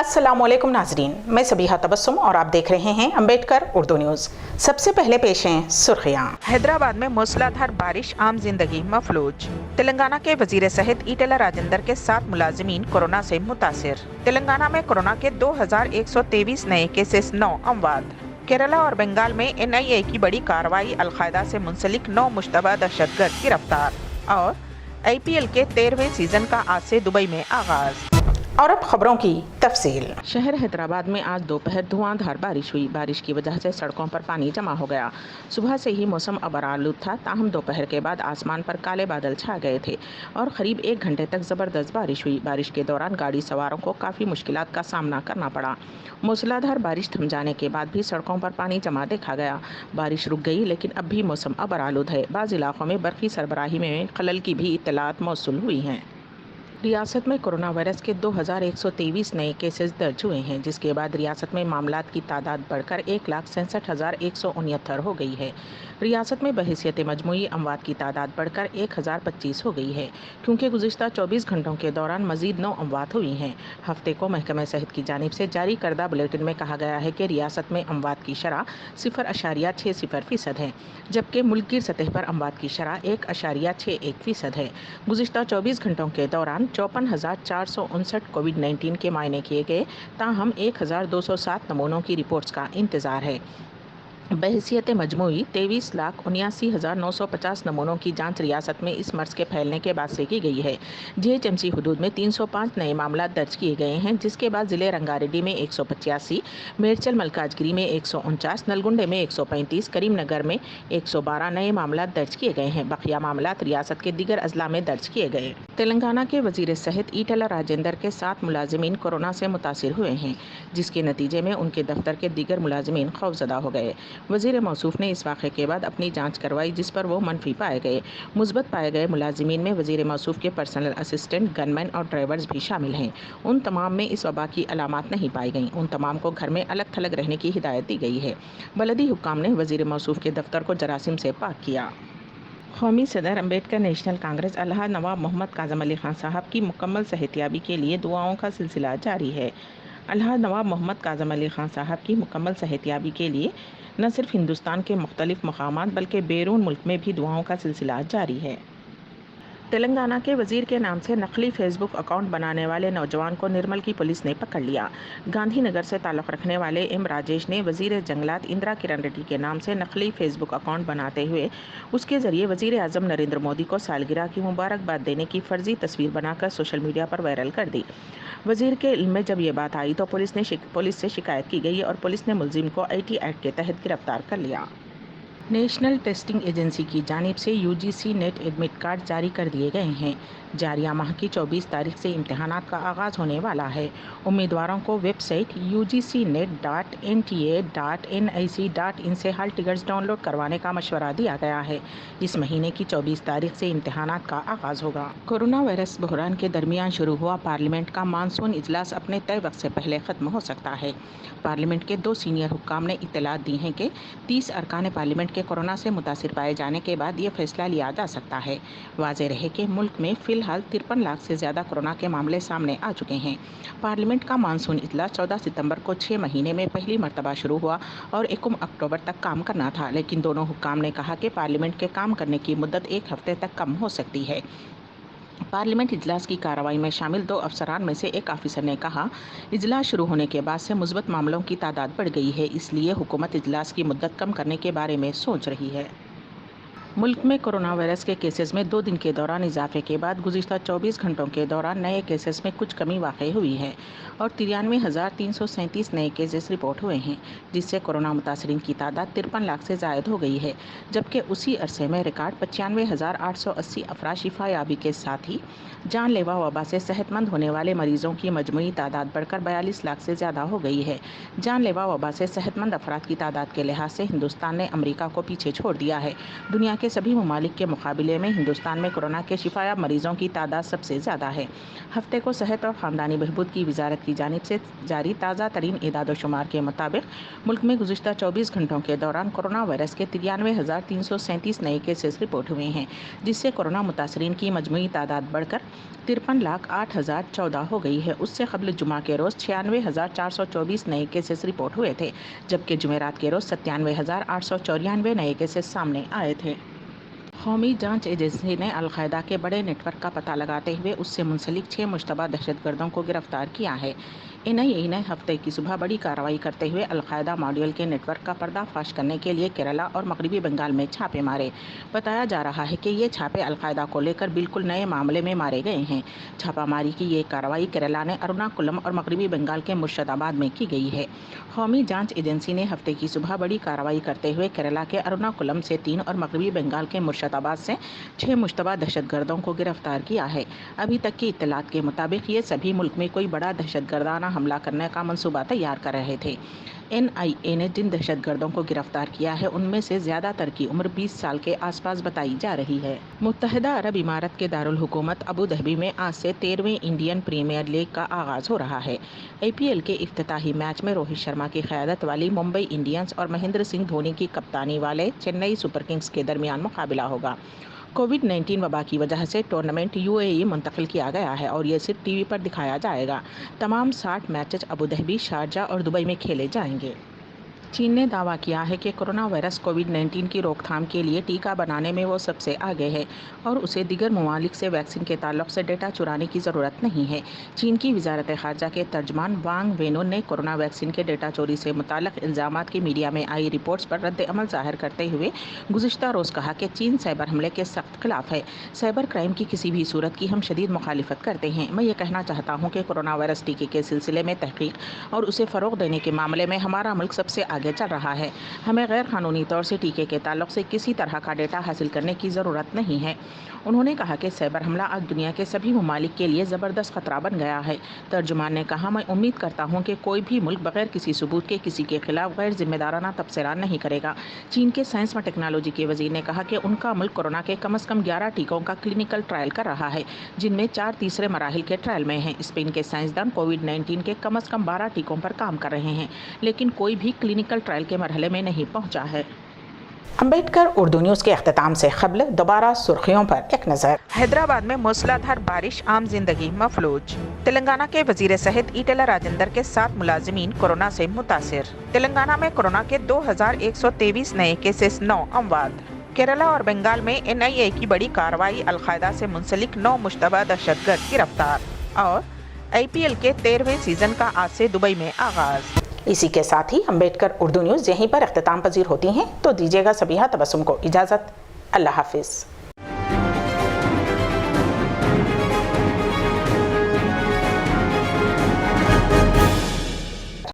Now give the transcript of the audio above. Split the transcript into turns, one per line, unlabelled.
अस्सलामुअलैकुम नाजरीन, मैं सबीहा तबस्सुम और आप देख रहे हैं अम्बेडकर उर्दू न्यूज़। सबसे पहले पेश हैं सुर्खियां। हैदराबाद में मूसलाधार बारिश, आम जिंदगी मफलूज। तेलंगाना के वजीर सेहत ईटेला राजेंद्र के 7 मुलाजिमीन कोरोना से मुतासिर। तेलंगाना में कोरोना के 2123 नए केसेस, 9 अमवात। केरला और बंगाल में NIA की बड़ी कार्रवाई, अलकायदा से मुंसलिक 9 मुश्तबा दहशतगर्द गिरफ्तार। और IPL के 13वें सीजन का आज से दुबई में आगाज। और अब खबरों की तफसील। शहर हैदराबाद में आज दोपहर धुआंधार बारिश हुई। बारिश की वजह से सड़कों पर पानी जमा हो गया। सुबह से ही मौसम अबरालूद था, ताहम दोपहर के बाद आसमान पर काले बादल छा गए थे और करीब 1 घंटे तक ज़बरदस्त बारिश हुई। बारिश के दौरान गाड़ी सवारों को काफ़ी मुश्किलात का सामना करना पड़ा। मूसलाधार बारिश थम जाने के बाद भी सड़कों पर पानी जमा देखा गया। बारिश रुक गई, लेकिन अब भी मौसम अबरालूद है। बाज़ इलाकों में बरक़ी सरबराही में खलल की भी इत्तलात मौसूल हुई हैं। रियासत में कोरोना वायरस के 2123 नए केसेस दर्ज हुए हैं, जिसके बाद रियासत में मामलात की तादाद बढ़कर 1,67,169 हो गई है। रियासत में बहैसियत मजमूई अमवात की तादाद बढ़कर 1,025 हो गई है, क्योंकि गुज़िश्ता 24 घंटों के दौरान मज़ीद 9 अमवात हुई हैं। हफ्ते को महकमा सेहत की जानिब से जारी करदा बुलेटिन में कहा गया है कि रियासत में अमवात की शरह 0.60% है, जबकि मुल्क की सतह पर अमवात की शरह 1.61% है। गुज़िश्ता 24 घंटों के दौरान 54,459 कोविड-19 के मायने किए गए, ताहम 1,207 नमूनों की रिपोर्ट्स का इंतज़ार है। बहैसियत मजमूई 23,79,950 नमूनों की जांच रियासत में इस मर्ज़ के फैलने के बाद से की गई है। GHMC हुदूद में 305 नए मामला दर्ज किए गए हैं, जिसके बाद ज़िले रंगारेड्डी में 185, मेरचल मलकाजगिरी में 149, नलगुंडे में 135, करीमनगर में 112 नए मामला दर्ज किए गए हैं। बकिया मामला रियासत के दीगर अजला में दर्ज किए गए। तेलंगाना के वजीर सेहत ईटेला राजेंद्र के 7 मुलाजिमीन कोरोना से मुतासिर हुए हैं, जिसके नतीजे में उनके दफ्तर के दीगर मुलाजिमीन खौफजदा हो गए। वज़ीर मौसूफ ने इस वाक़े के बाद अपनी जांच करवाई, जिस पर वो मनफी पाए गए। मुस्बत पाए गए मुलाजिमीन में वज़ीर मौसूफ के पर्सनल असिस्टेंट, गनमैन और ड्राइवर्स भी शामिल हैं। उन तमाम में इस वबा की अलामात नहीं पाई गईं। उन तमाम को घर में अलग थलग रहने की हिदायत दी गई है। बलदी हुक्काम ने वज़ीर मौसूफ के दफ्तर को जरासीम से पाक किया। कौमी सदर अम्बेडकर नेशनल कांग्रेस अलहाज नवाब मोहम्मद काज़म अली खान साहब की मुकम्मल सेहतियाबी के लिए दुआओं का सिलसिला जारी है। अलहाज नवाब मोहम्मद काज़म अली खान साहब की मुकम्मल सेहतियाबी के लिए न सिर्फ हिंदुस्तान के मुख्तलिफ मकामात बल्कि बैरून मुल्क में भी दुआओं का सिलसिला जारी है। तेलंगाना के वजीर के नाम से नकली फेसबुक अकाउंट बनाने वाले नौजवान को निर्मल की पुलिस ने पकड़ लिया। गांधीनगर से ताल्लुक़ रखने वाले M राजेश ने वजीर जंगलात इंदिरा किरण रेड्डी के नाम से नकली फेसबुक अकाउंट बनाते हुए उसके ज़रिए वजीर आज़म नरेंद्र मोदी को सालगिरह की मुबारकबाद देने की फ़र्जी तस्वीर बनाकर सोशल मीडिया पर वायरल कर दी। वजीर के इल्म में जब ये बात आई तो पुलिस से शिकायत की गई और पुलिस ने मुलजिम को IT एक्ट के तहत गिरफ्तार कर लिया। नेशनल टेस्टिंग एजेंसी की जानिब से UGC नेट एडमिट कार्ड जारी कर दिए गए हैं। जारिया माह की 24 तारीख से इम्तहानात का आगाज़ होने वाला है। उम्मीदवारों को वेबसाइट ugcnet.nta.nic.in से हाल टिकट्स डाउनलोड करवाने का मशवरा दिया गया है। इस महीने की 24 तारीख से इम्तहानात का आगाज़ होगा। कोरोना वायरस बहरान के दरमियान शुरू हुआ पार्लियामेंट का मानसून इजलास अपने तय वक्त से पहले ख़त्म हो सकता है। पार्लियामेंट के 2 सीनियर हुक्काम ने इत्तलात दी हैं कि 30 अरकान पार्लियामेंट के कोरोना से मुतासिर पाए जाने के बाद ये फैसला लिया जा सकता है। वाज़ेह रहे कि मुल्क में फ़िलहाल 53 लाख से ज़्यादा कोरोना के मामले सामने आ चुके हैं। पार्लियामेंट का मानसून इजलास 14 सितंबर को 6 महीने में पहली मरतबा शुरू हुआ और 1 अक्टूबर तक काम करना था, लेकिन दोनों हुक्काम ने कहा कि पार्लियामेंट के काम करने की मुद्दत 1 हफ्ते तक कम हो सकती है। पार्लियामेंट इजलास की कार्रवाई में शामिल 2 अफसरान में से एक ऑफिसर ने कहा, इजलास शुरू होने के बाद से मुस्बत मामलों की तादाद बढ़ गई है, इसलिए हुकूमत इजलास की मुद्दत कम करने के बारे में सोच रही है। मुल्क में कोरोना वायरस के केसेस में 2 दिन के दौरान इजाफे के बाद गुज़िश्ता 24 घंटों के दौरान नए केसेस में कुछ कमी वाक़ई हुई है और 93,337 नए केसेस रिपोर्ट हुए हैं, जिससे कोरोना मुतासरीन की तादाद 53 लाख से ज़ायद हो गई है, जबकि उसी अरसे में रिकॉर्ड 95,880 अफराद शिफा याबी के साथ ही जानलेवा वबा से सेहतमंद होने वाले मरीजों की मजमूई तादाद बढ़कर 42 लाख से ज़्यादा हो गई है। जानलेवा वबा से सेहतमंद अफराद की तादाद के लिहाज से हिंदुस्तान ने अमरीका को पीछे छोड़ दिया है। दुनिया کے سبھی ممالک کے مقابلے میں ہندوستان میں کورونا کے شفا یاب مریضوں کی تعداد سب سے زیادہ ہے۔ ہفتے کو صحت اور خاندانی بہبود کی وزارت کی جانب سے جاری تازہ ترین اعداد و شمار کے مطابق ملک میں گزشتہ 24 گھنٹوں کے دوران کورونا وائرس کے 93,337 نئے کیسز رپورٹ ہوئے ہیں، جس سے کورونا متاثرین کی مجموعی تعداد بڑھ کر 53,08,014 ہو گئی ہے۔ اس سے قبل جمعہ کے روز 96,424 نئے کیسز رپورٹ ہوئے تھے، جبکہ جمعرات کے روز 97,894 نئے کیسز سامنے آئے تھے۔ قومی جانچ ایجنسی نے القاعدہ کے بڑے نیٹ ورک کا پتہ لگاتے ہوئے اس سے منسلک 6 مشتبہ دہشت گردوں کو گرفتار کیا ہے۔ NIA نے ہفتے کی صبح بڑی کارروائی کرتے ہوئے القاعدہ ماڈیول کے نیٹ ورک کا پردہ فاش کرنے کے لیے کیرلا اور مغربی بنگال میں چھاپے مارے۔ بتایا جا رہا ہے کہ یہ چھاپے القاعدہ کو لے کر بالکل نئے معاملے میں مارے گئے ہیں۔ چھاپہ ماری کی یہ کارروائی کیرلا نے اروناکولم اور مغربی بنگال کے مرشد آباد میں کی گئی ہے۔ قومی جانچ ایجنسی نے ہفتے کی صبح بڑی کارروائی کرتے ہوئے کیرلا کے اروناکولم سے 3 اور مغربی بنگال کے مرشد آباد سے 6 مشتبہ دہشت گردوں کو گرفتار کیا ہے۔ ابھی تک کی اطلاعات کے مطابق یہ سبھی ملک میں کوئی بڑا دہشت گردانہ حملہ کرنے کا منصوبہ تیار کر رہے تھے۔ NIA نے جن دہشت گردوں کو گرفتار کیا ہے ان میں سے زیادہ تر کی عمر 20 سال کے آس پاس بتائی جا رہی ہے۔ متحدہ عرب امارات کے دارالحکومت ابوظہبی میں آج سے 13ویں انڈین پریمیئر لیگ کا آغاز ہو رہا ہے۔ IPL کے افتتاحی میچ میں روہت شرما کی قیادت والی ممبئی انڈینز اور مہندر سنگھ دھونی کی کپتانی والے چنئی سپر کنگز کے درمیان مقابلہ ہوگا۔ کووڈ-19 وبا کی وجہ سے ٹورنامنٹ UAE منتقل کیا گیا ہے اور یہ صرف ٹی وی پر دکھایا جائے گا۔ تمام 60 میچز ابوظہبی، شارجہ اور دبئی میں کھیلے جائیں گے۔ چین نے دعویٰ کیا ہے کہ کورونا وائرس کووڈ-19 کی روک تھام کے لیے ٹیکہ بنانے میں وہ سب سے آگے ہے اور اسے دیگر ممالک سے ویکسین کے تعلق سے ڈیٹا چرانے کی ضرورت نہیں ہے۔ چین کی وزارت خارجہ کے ترجمان وانگ وینو نے کورونا ویکسین کے ڈیٹا چوری سے متعلق الزامات کی میڈیا میں آئی رپورٹس پر رد عمل ظاہر کرتے ہوئے گزشتہ روز کہا کہ چین سائبر حملے کے سخت خلاف ہے۔ سائبر کرائم کی کسی بھی صورت کی ہم شدید مخالفت کرتے ہیں۔ میں یہ کہنا چاہتا ہوں کہ کورونا وائرس ٹیکے کے سلسلے میں تحقیق اور اسے فروغ دینے کے معاملے میں ہمارا ملک سب سے آگے چل رہا ہے۔ ہمیں غیر قانونی طور سے ٹیکے کے تعلق سے کسی طرح کا ڈیٹا حاصل کرنے کی ضرورت نہیں ہے۔ انہوں نے کہا کہ سائبر حملہ آج دنیا کے سبھی ممالک کے لیے زبردست خطرہ بن گیا ہے۔ ترجمان نے کہا، میں امید کرتا ہوں کہ کوئی بھی ملک بغیر کسی ثبوت کے کسی کے خلاف غیر ذمہ دارانہ تبصرہ نہیں کرے گا۔ چین کے سائنس و ٹیکنالوجی کے وزیر نے کہا کہ ان کا ملک کورونا کے کم از کم 11 ٹیکوں کا کلینکل ٹرائل کر رہا ہے، جن میں 4 تیسرے مراحل کے ٹرائل میں ہیں۔ اسپین کے سائنسدان کووڈ-19 کے کم از کم 12 ٹیکوں پر کام کر رہے ہیں، لیکن کوئی بھی کلینکل ٹرائل کے مرحلے میں نہیں پہنچا ہے۔ امبیڈکر اردو نیوز کے اختتام سے قبل دوبارہ سرخیوں پر ایک نظر۔ حیدرآباد میں موسلادھار بارش، عام زندگی مفلوج۔ تلنگانہ کے وزیر صحت ایٹلہ راجندر کے 7 ملازمین کورونا سے متاثر۔ تلنگانہ میں کورونا کے 2123 نئے کیسز، 9 اموات۔ کیرلا اور بنگال میں NIA کی بڑی کارروائی، القاعدہ سے منسلک 9 مشتبہ دہشت گرد گرفتار۔ اور IPL کے 13ویں سیزن کا آج سے دبئی میں آغاز۔ اسی کے ساتھ ہی امبیڈکر اردو نیوز یہیں پر اختتام پذیر ہوتی ہیں، تو دیجیے گا سبیحہ تبسم کو اجازت۔ اللہ حافظ۔